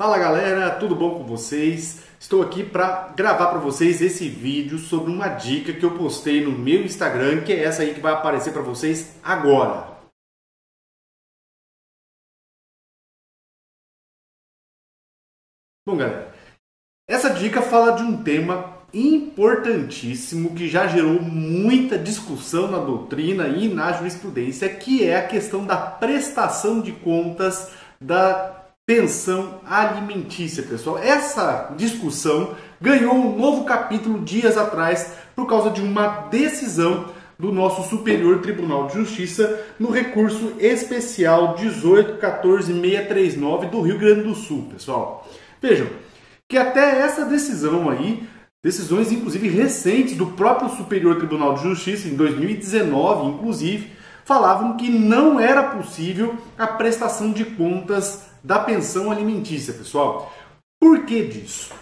Fala galera, tudo bom com vocês? Estou aqui para gravar para vocês esse vídeo sobre uma dica que eu postei no meu Instagram, que é essa aí que vai aparecer para vocês agora. Bom galera, essa dica fala de um tema importantíssimo que já gerou muita discussão na doutrina e na jurisprudência, que é a questão da prestação de contas da pensão alimentícia, pessoal. Essa discussão ganhou um novo capítulo dias atrás por causa de uma decisão do nosso Superior Tribunal de Justiça no recurso especial 18.14.639 do Rio Grande do Sul, pessoal. Vejam que até essa decisão aí, decisões inclusive recentes do próprio Superior Tribunal de Justiça, em 2019 inclusive, falavam que não era possível a prestação de contas da pensão alimentícia, pessoal. Por que disso?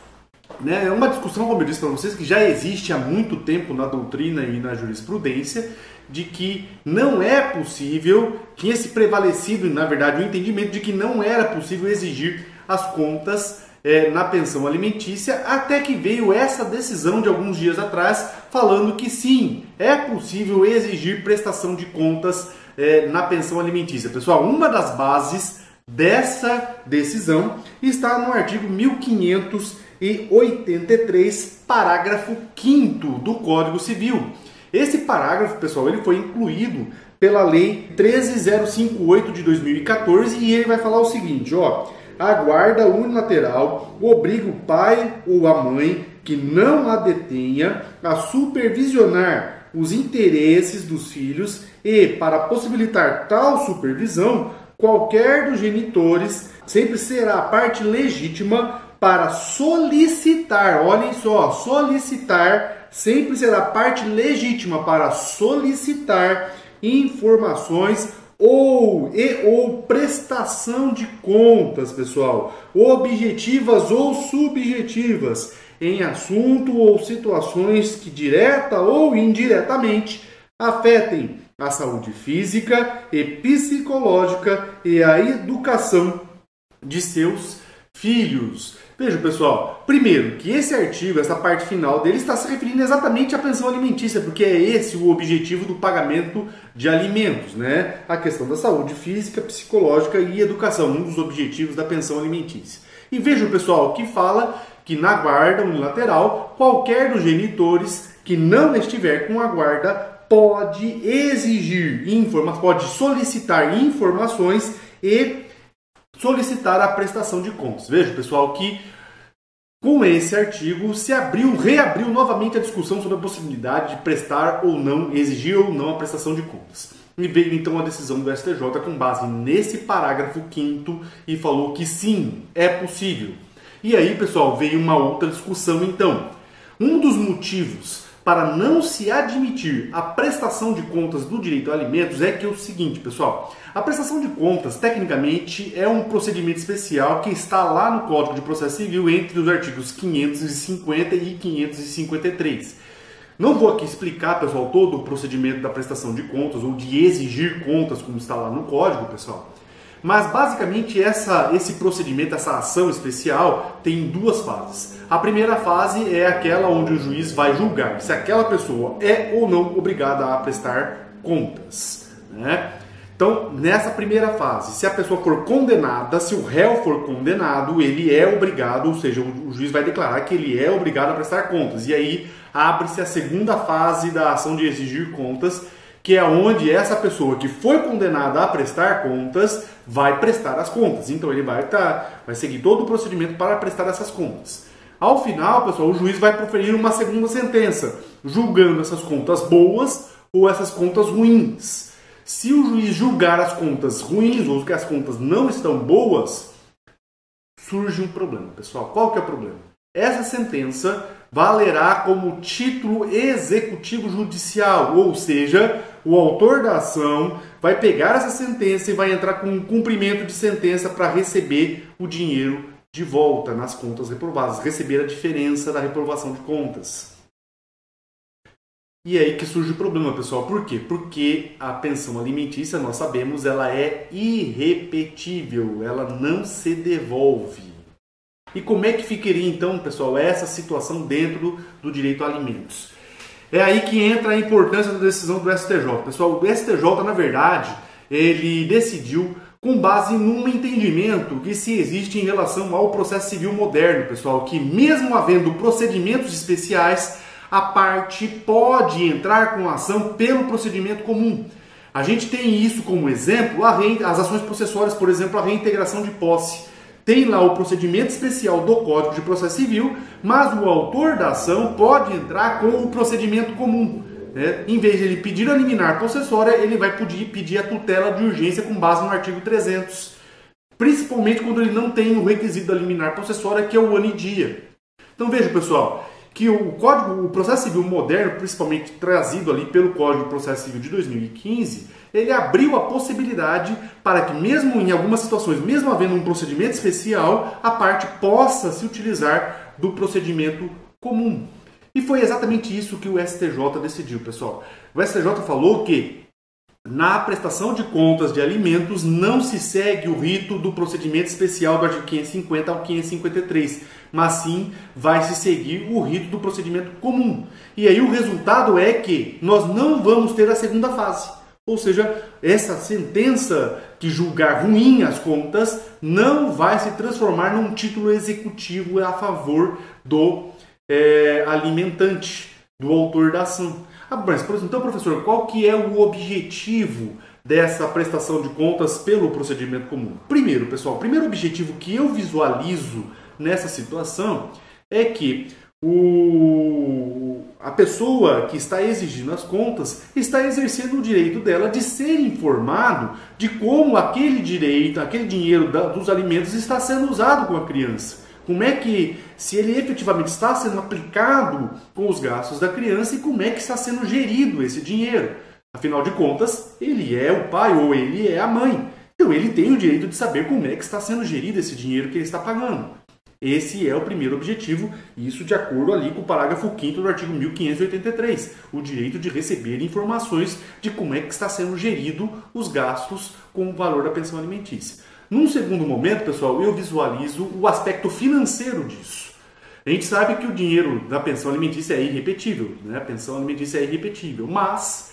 É uma discussão, como eu disse para vocês, que já existe há muito tempo na doutrina e na jurisprudência, de que não é possível, tinha se prevalecido, na verdade, o entendimento de que não era possível exigir as contas na pensão alimentícia, até que veio essa decisão de alguns dias atrás, falando que sim, é possível exigir prestação de contas na pensão alimentícia. Pessoal, uma das bases dessa decisão está no artigo 1583, parágrafo 5º do Código Civil. Esse parágrafo, pessoal, ele foi incluído pela Lei 13.058 de 2014 e ele vai falar o seguinte, a guarda unilateral obriga o pai ou a mãe que não a detenha a supervisionar os interesses dos filhos e, para possibilitar tal supervisão, qualquer dos genitores sempre será a parte legítima para solicitar, olhem só, solicitar, sempre será a parte legítima para solicitar informações ou prestação de contas, pessoal, objetivas ou subjetivas, em assunto ou situações que direta ou indiretamente afetem a saúde física e psicológica e a educação de seus filhos. Veja, pessoal, primeiro que esse artigo, essa parte final dele, está se referindo exatamente à pensão alimentícia, porque é esse o objetivo do pagamento de alimentos, né? A questão da saúde física, psicológica e educação, um dos objetivos da pensão alimentícia. E vejam, pessoal, que fala que na guarda unilateral, qualquer dos genitores que não estiver com a guarda pode exigir informações, pode solicitar informações e solicitar a prestação de contas. Veja, pessoal, que com esse artigo se reabriu novamente a discussão sobre a possibilidade de prestar ou não, exigir ou não a prestação de contas. E veio então a decisão do STJ com base nesse parágrafo 5º e falou que sim, é possível. E aí, pessoal, veio uma outra discussão então. Um dos motivos para não se admitir a prestação de contas do direito a alimentos é que é o seguinte, pessoal. A prestação de contas, tecnicamente, é um procedimento especial que está lá no Código de Processo Civil entre os artigos 550 e 553. Não vou aqui explicar, pessoal, todo o procedimento da prestação de contas ou de exigir contas, como está lá no Código, pessoal. Mas, basicamente, esse procedimento, essa ação especial, tem duas fases. A primeira fase é aquela onde o juiz vai julgar se aquela pessoa é ou não obrigada a prestar contas, né? Então, nessa primeira fase, se a pessoa for condenada, se o réu for condenado, ele é obrigado, ou seja, o juiz vai declarar que ele é obrigado a prestar contas. E aí abre-se a segunda fase da ação de exigir contas, que é onde essa pessoa que foi condenada a prestar contas vai prestar as contas. Então ele vai seguir todo o procedimento para prestar essas contas. Ao final, pessoal, o juiz vai proferir uma segunda sentença, julgando essas contas boas ou essas contas ruins. Se o juiz julgar as contas ruins ou que as contas não estão boas, surge um problema, pessoal. Qual que é o problema? Essa sentença valerá como título executivo judicial, ou seja, o autor da ação vai pegar essa sentença e vai entrar com um cumprimento de sentença para receber o dinheiro de volta nas contas reprovadas, receber a diferença da reprovação de contas. E aí que surge o problema, pessoal. Por quê? Porque a pensão alimentícia, nós sabemos, ela é irrepetível, ela não se devolve. E como é que ficaria então, pessoal, essa situação dentro do direito a alimentos? É aí que entra a importância da decisão do STJ. Pessoal, o STJ, na verdade, ele decidiu com base num entendimento que se existe em relação ao processo civil moderno, pessoal, que mesmo havendo procedimentos especiais, a parte pode entrar com ação pelo procedimento comum. A gente tem isso como exemplo, as ações processuárias, por exemplo, a reintegração de posse. Tem lá o procedimento especial do Código de Processo Civil, mas o autor da ação pode entrar com o procedimento comum. Em vez de ele pedir a liminar possessória, ele vai pedir a tutela de urgência com base no artigo 300. Principalmente quando ele não tem o requisito da liminar possessória, que é o ano e dia. Então veja, pessoal, que o processo civil moderno, principalmente trazido ali pelo Código de Processo Civil de 2015, ele abriu a possibilidade para que mesmo em algumas situações, mesmo havendo um procedimento especial, a parte possa se utilizar do procedimento comum. E foi exatamente isso que o STJ decidiu, pessoal. O STJ falou que na prestação de contas de alimentos não se segue o rito do procedimento especial do artigo 550 ao 553, mas sim vai se seguir o rito do procedimento comum. E aí o resultado é que nós não vamos ter a segunda fase. Ou seja, essa sentença que julgar ruim as contas não vai se transformar num título executivo a favor do alimentante, do autor da ação. Mas, então, professor, qual que é o objetivo dessa prestação de contas pelo procedimento comum? Primeiro, pessoal, o primeiro objetivo que eu visualizo nessa situação é que a pessoa que está exigindo as contas está exercendo o direito dela de ser informado de como aquele dinheiro dos alimentos está sendo usado com a criança. Como é que, se ele efetivamente está sendo aplicado com os gastos da criança e como é que está sendo gerido esse dinheiro. Afinal de contas, ele é o pai ou ele é a mãe. Então ele tem o direito de saber como é que está sendo gerido esse dinheiro que ele está pagando. Esse é o primeiro objetivo, isso de acordo ali com o parágrafo 5º do artigo 1583, o direito de receber informações de como é que está sendo gerido os gastos com o valor da pensão alimentícia. Num segundo momento, pessoal, eu visualizo o aspecto financeiro disso. A gente sabe que o dinheiro da pensão alimentícia é irrepetível, né? A pensão alimentícia é irrepetível, mas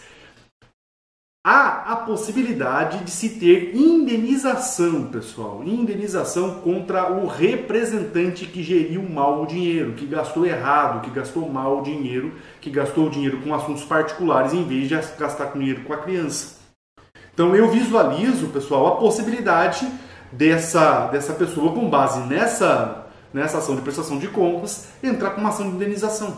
há a possibilidade de se ter indenização, pessoal, indenização contra o representante que geriu mal o dinheiro, que gastou errado, que gastou mal o dinheiro, que gastou o dinheiro com assuntos particulares em vez de gastar com dinheiro com a criança. Então eu visualizo, pessoal, a possibilidade dessa pessoa, com base nessa ação de prestação de contas, entrar com uma ação de indenização.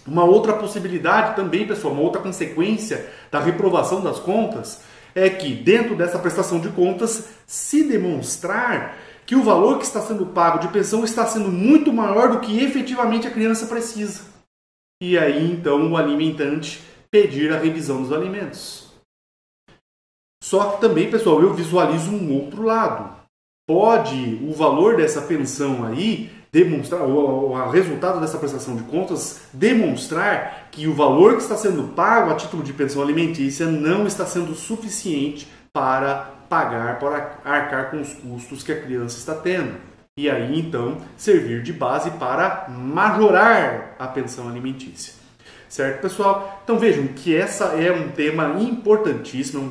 Uma outra possibilidade também, pessoal, uma outra consequência da reprovação das contas é que dentro dessa prestação de contas se demonstrar que o valor que está sendo pago de pensão está sendo muito maior do que efetivamente a criança precisa. E aí então o alimentante pedir a revisão dos alimentos. Só que também, pessoal, eu visualizo um outro lado. Pode o valor dessa pensão aí demonstrar, o resultado dessa prestação de contas demonstrar que o valor que está sendo pago a título de pensão alimentícia não está sendo suficiente para pagar, para arcar com os custos que a criança está tendo. E aí, então, servir de base para majorar a pensão alimentícia. Certo, pessoal? Então vejam que essa é um tema importantíssimo,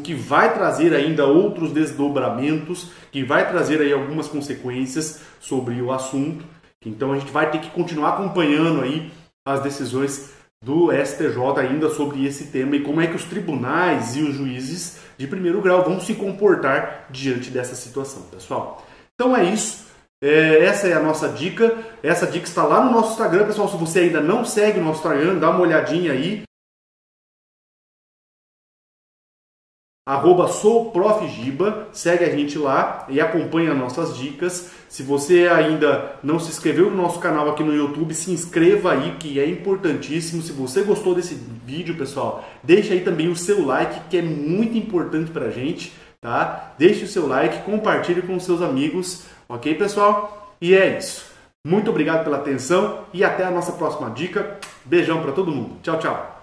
que vai trazer ainda outros desdobramentos, que vai trazer aí algumas consequências sobre o assunto. Então a gente vai ter que continuar acompanhando aí as decisões do STJ ainda sobre esse tema e como é que os tribunais e os juízes de primeiro grau vão se comportar diante dessa situação, pessoal. Então é isso. Essa é a nossa dica. Essa dica está lá no nosso Instagram, pessoal. Se você ainda não segue o nosso Instagram, dá uma olhadinha aí. @souprofgiba, segue a gente lá e acompanha nossas dicas. Se você ainda não se inscreveu no nosso canal aqui no YouTube, se inscreva aí, que é importantíssimo. Se você gostou desse vídeo, pessoal, deixa aí também o seu like, que é muito importante pra gente, tá? Deixe o seu like, compartilhe com os seus amigos, ok, pessoal? E é isso. Muito obrigado pela atenção e até a nossa próxima dica. Beijão pra todo mundo. Tchau, tchau.